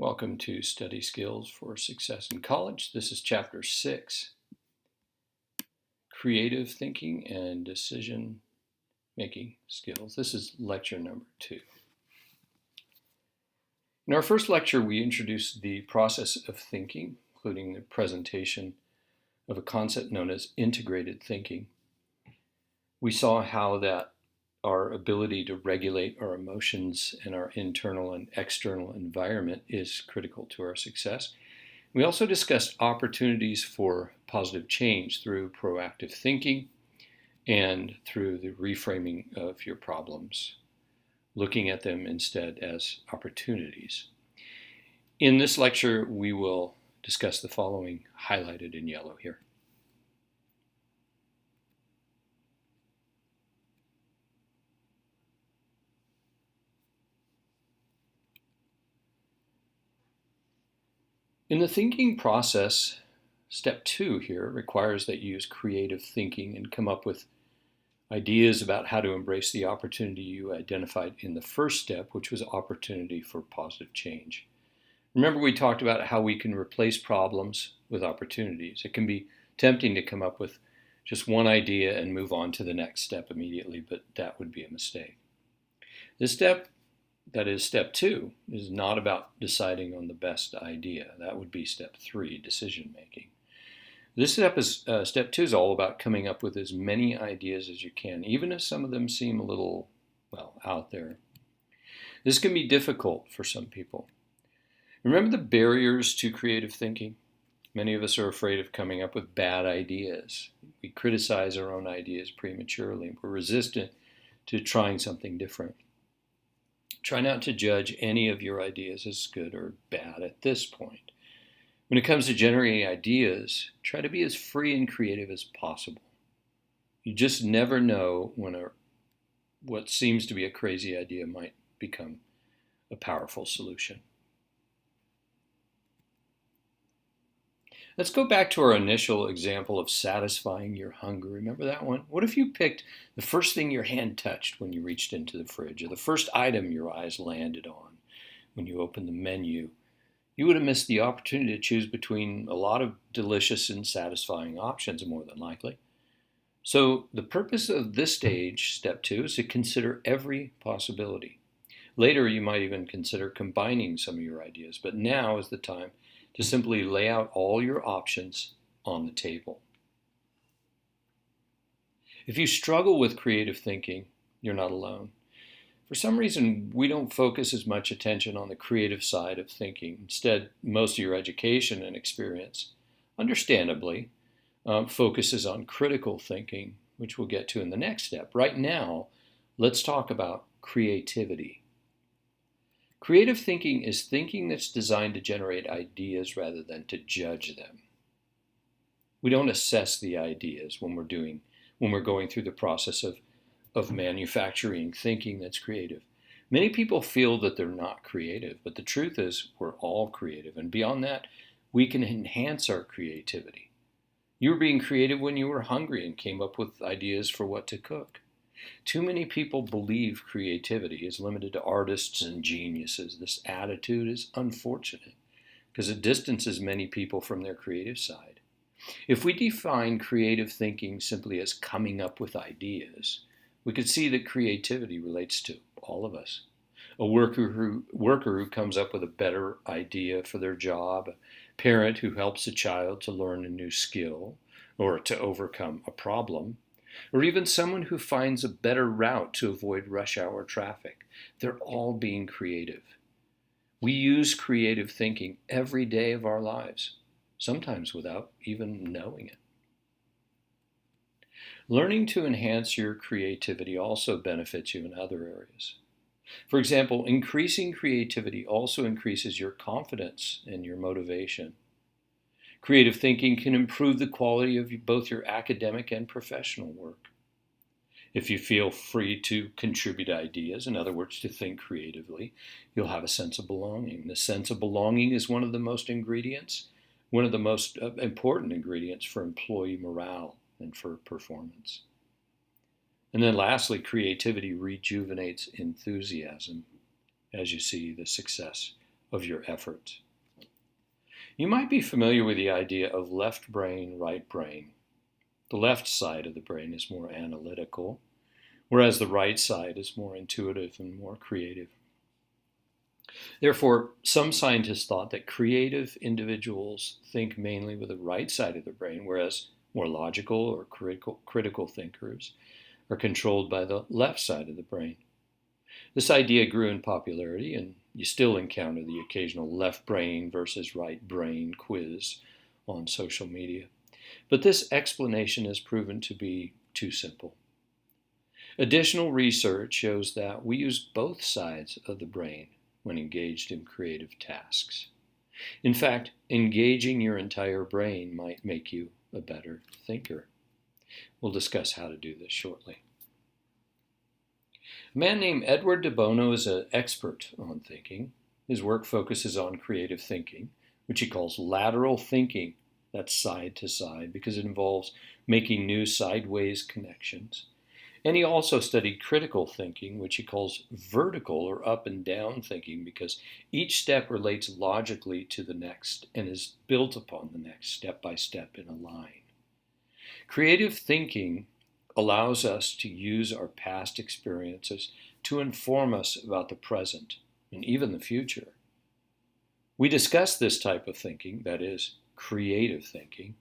Welcome to Study Skills for Success in College. This is Chapter 6, Creative Thinking and Decision Making Skills. This is lecture number 2. In our first lecture, we introduced the process of thinking, including the presentation of a concept known as integrated thinking. We saw how that our ability to regulate our emotions and our internal and external environment is critical to our success. We also discussed opportunities for positive change through proactive thinking and through the reframing of your problems, looking at them instead as opportunities. In this lecture, we will discuss the following, highlighted in yellow here. In the thinking process, step 2 here requires that you use creative thinking and come up with ideas about how to embrace the opportunity you identified in the first step, which was opportunity for positive change. Remember, we talked about how we can replace problems with opportunities. It can be tempting to come up with just one idea and move on to the next step immediately, but that would be a mistake. This step, that is step 2, is not about deciding on the best idea. That would be step 3, decision making. This step 2 is all about coming up with as many ideas as you can, even if some of them seem a little, out there. This can be difficult for some people. Remember the barriers to creative thinking? Many of us are afraid of coming up with bad ideas. We criticize our own ideas prematurely. We're resistant to trying something different. Try not to judge any of your ideas as good or bad at this point. When it comes to generating ideas, try to be as free and creative as possible. You just never know when what seems to be a crazy idea might become a powerful solution. Let's go back to our initial example of satisfying your hunger. Remember that one? What if you picked the first thing your hand touched when you reached into the fridge, or the first item your eyes landed on when you opened the menu? You would have missed the opportunity to choose between a lot of delicious and satisfying options, more than likely. So the purpose of this stage, step 2, is to consider every possibility. Later, you might even consider combining some of your ideas, but now is the time to simply lay out all your options on the table. If you struggle with creative thinking, you're not alone. For some reason, we don't focus as much attention on the creative side of thinking. Instead, most of your education and experience, understandably, focuses on critical thinking, which we'll get to in the next step. Right now, let's talk about creativity. Creative thinking is thinking that's designed to generate ideas rather than to judge them. We don't assess the ideas when we're going through the process of manufacturing thinking that's creative. Many people feel that they're not creative, but the truth is we're all creative. And beyond that, we can enhance our creativity. You were being creative when you were hungry and came up with ideas for what to cook. Too many people believe creativity is limited to artists and geniuses. This attitude is unfortunate because it distances many people from their creative side. If we define creative thinking simply as coming up with ideas, we could see that creativity relates to all of us. A worker who comes up with a better idea for their job, a parent who helps a child to learn a new skill or to overcome a problem, or even someone who finds a better route to avoid rush hour traffic. They're all being creative. We use creative thinking every day of our lives, sometimes without even knowing it. Learning to enhance your creativity also benefits you in other areas. For example, increasing creativity also increases your confidence and your motivation. Creative thinking can improve the quality of both your academic and professional work. If you feel free to contribute ideas, in other words, to think creatively, you'll have a sense of belonging. The sense of belonging is one of the most important ingredients for employee morale and for performance. And then lastly, creativity rejuvenates enthusiasm as you see the success of your efforts. You might be familiar with the idea of left brain, right brain. The left side of the brain is more analytical, whereas the right side is more intuitive and more creative. Therefore, some scientists thought that creative individuals think mainly with the right side of the brain, whereas more logical or critical thinkers are controlled by the left side of the brain. This idea grew in popularity, and you still encounter the occasional left brain versus right brain quiz on social media. But this explanation has proven to be too simple. Additional research shows that we use both sides of the brain when engaged in creative tasks. In fact, engaging your entire brain might make you a better thinker. We'll discuss how to do this shortly. A man named Edward de Bono is an expert on thinking. His work focuses on creative thinking, which he calls lateral thinking. That's side to side, because it involves making new sideways connections. And he also studied critical thinking, which he calls vertical or up and down thinking, because each step relates logically to the next and is built upon the next step by step in a line. Creative thinking allows us to use our past experiences to inform us about the present and even the future. We discuss this type of thinking, that is, creative thinking,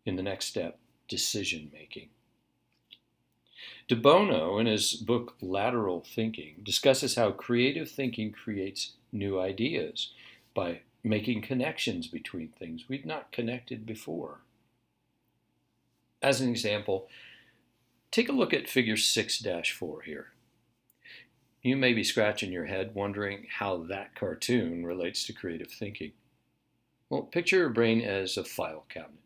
in the next step, decision making. De Bono, in his book Lateral Thinking, discusses how creative thinking creates new ideas by making connections between things we've not connected before. As an example, take a look at figure 6-4 here. You may be scratching your head wondering how that cartoon relates to creative thinking. Well, picture your brain as a file cabinet.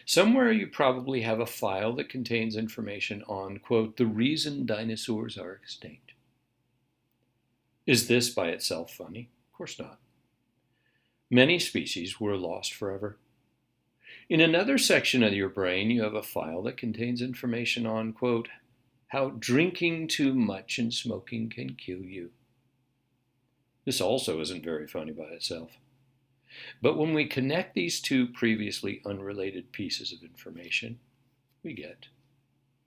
Somewhere you probably have a file that contains information on, quote, the reason dinosaurs are extinct. Is this by itself funny? Of course not. Many species were lost forever. In another section of your brain, you have a file that contains information on, quote, how drinking too much and smoking can kill you. This also isn't very funny by itself. But when we connect these two previously unrelated pieces of information, we get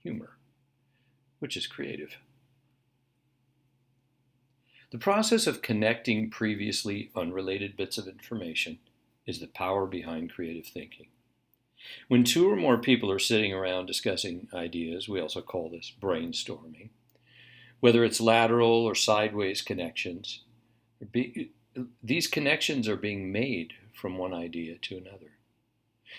humor, which is creative. The process of connecting previously unrelated bits of information is the power behind creative thinking. When two or more people are sitting around discussing ideas, we also call this brainstorming. Whether it's lateral or sideways connections, these connections are being made from one idea to another.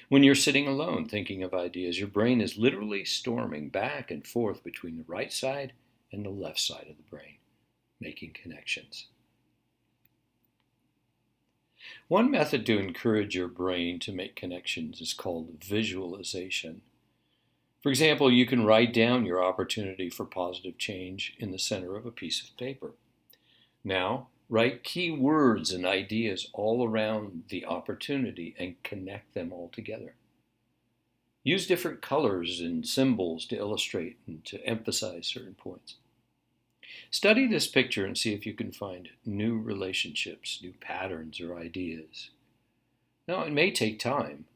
When you're sitting alone thinking of ideas, your brain is literally storming back and forth between the right side and the left side of the brain, making connections. One method to encourage your brain to make connections is called visualization. For example, you can write down your opportunity for positive change in the center of a piece of paper. Now, write key words and ideas all around the opportunity and connect them all together. Use different colors and symbols to illustrate and to emphasize certain points. Study this picture and see if you can find new relationships, new patterns, or ideas. Now, it may take time,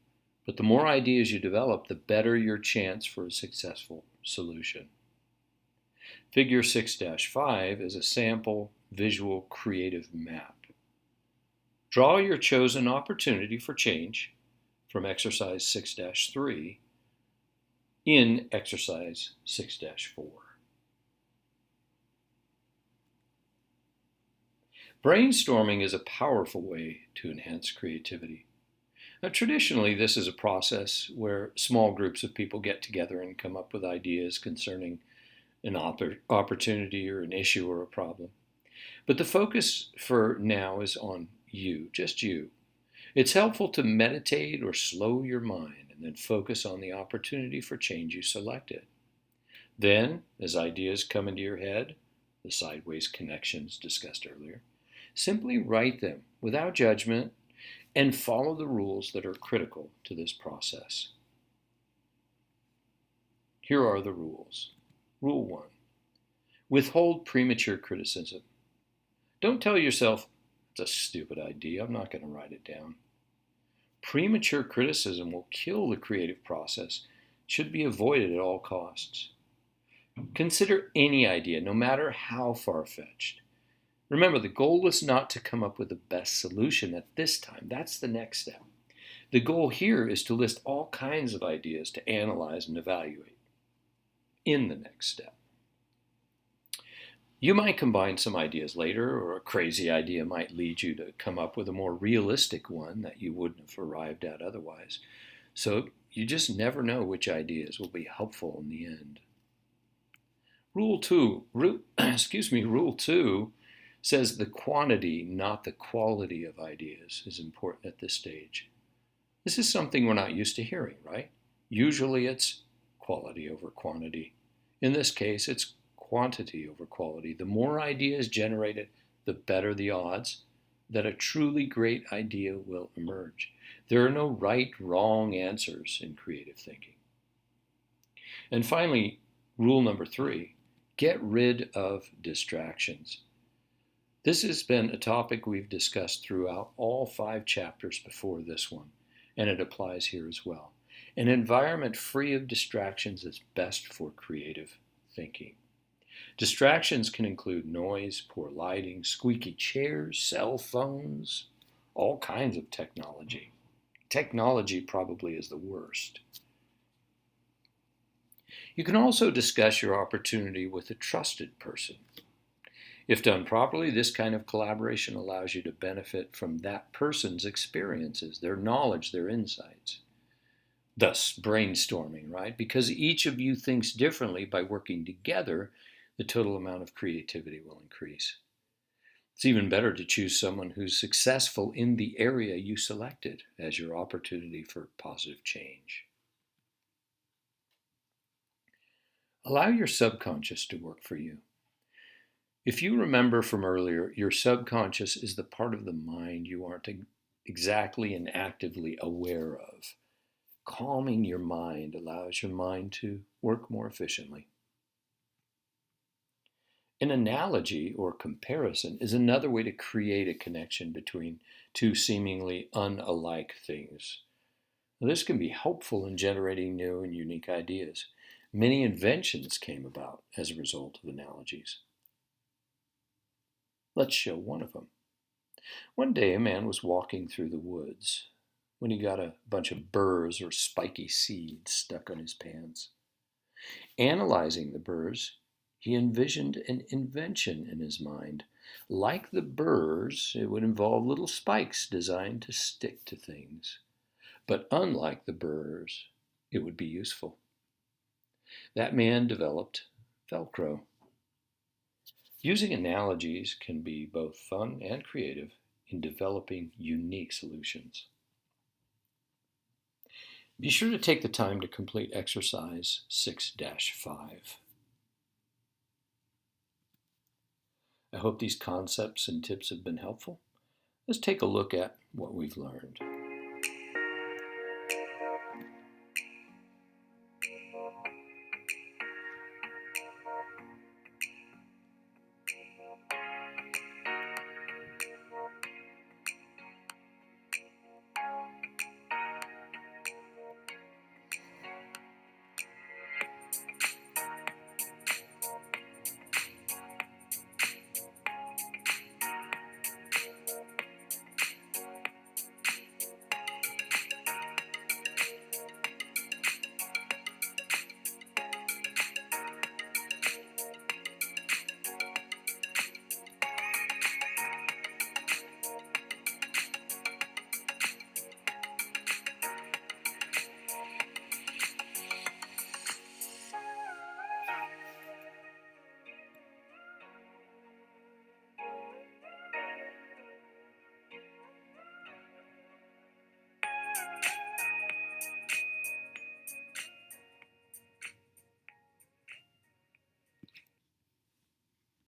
but the more ideas you develop, the better your chance for a successful solution. Figure 6-5 is a sample visual creative map. Draw your chosen opportunity for change from exercise 6-3 in exercise 6-4. Brainstorming is a powerful way to enhance creativity. Now, traditionally, this is a process where small groups of people get together and come up with ideas concerning an opportunity or an issue or a problem. But the focus for now is on you, just you. It's helpful to meditate or slow your mind and then focus on the opportunity for change you selected. Then, as ideas come into your head, the sideways connections discussed earlier, simply write them without judgment and follow the rules that are critical to this process. Here are the rules. Rule 1. Withhold premature criticism. Don't tell yourself, It's a stupid idea. I'm not going to write it down. Premature criticism will kill the creative process. It should be avoided at all costs. Consider any idea, no matter how far-fetched. Remember, the goal is not to come up with the best solution at this time. That's the next step. The goal here is to list all kinds of ideas to analyze and evaluate in the next step. You might combine some ideas later, or a crazy idea might lead you to come up with a more realistic one that you wouldn't have arrived at otherwise. So you just never know which ideas will be helpful in the end. Rule 2 says the quantity, not the quality of ideas is important at this stage. This is something we're not used to hearing, right? Usually it's quality over quantity. In this case, it's quantity over quality. The more ideas generated, the better the odds that a truly great idea will emerge. There are no right, wrong answers in creative thinking. And finally, rule number 3, get rid of distractions. This has been a topic we've discussed throughout all 5 chapters before this one, and it applies here as well. An environment free of distractions is best for creative thinking. Distractions can include noise, poor lighting, squeaky chairs, cell phones, all kinds of technology. Technology probably is the worst. You can also discuss your opportunity with a trusted person. If done properly, this kind of collaboration allows you to benefit from that person's experiences, their knowledge, their insights. Thus, brainstorming, right? Because each of you thinks differently, by working together, the total amount of creativity will increase. It's even better to choose someone who's successful in the area you selected as your opportunity for positive change. Allow your subconscious to work for you. If you remember from earlier, your subconscious is the part of the mind you aren't exactly and actively aware of. Calming your mind allows your mind to work more efficiently. An analogy or comparison is another way to create a connection between two seemingly unalike things. Now, this can be helpful in generating new and unique ideas. Many inventions came about as a result of analogies. Let's show one of them. One day a man was walking through the woods when he got a bunch of burrs or spiky seeds stuck on his pants. Analyzing the burrs, he envisioned an invention in his mind. Like the burrs, it would involve little spikes designed to stick to things. But unlike the burrs, it would be useful. That man developed Velcro. Using analogies can be both fun and creative in developing unique solutions. Be sure to take the time to complete exercise 6-5. I hope these concepts and tips have been helpful. Let's take a look at what we've learned.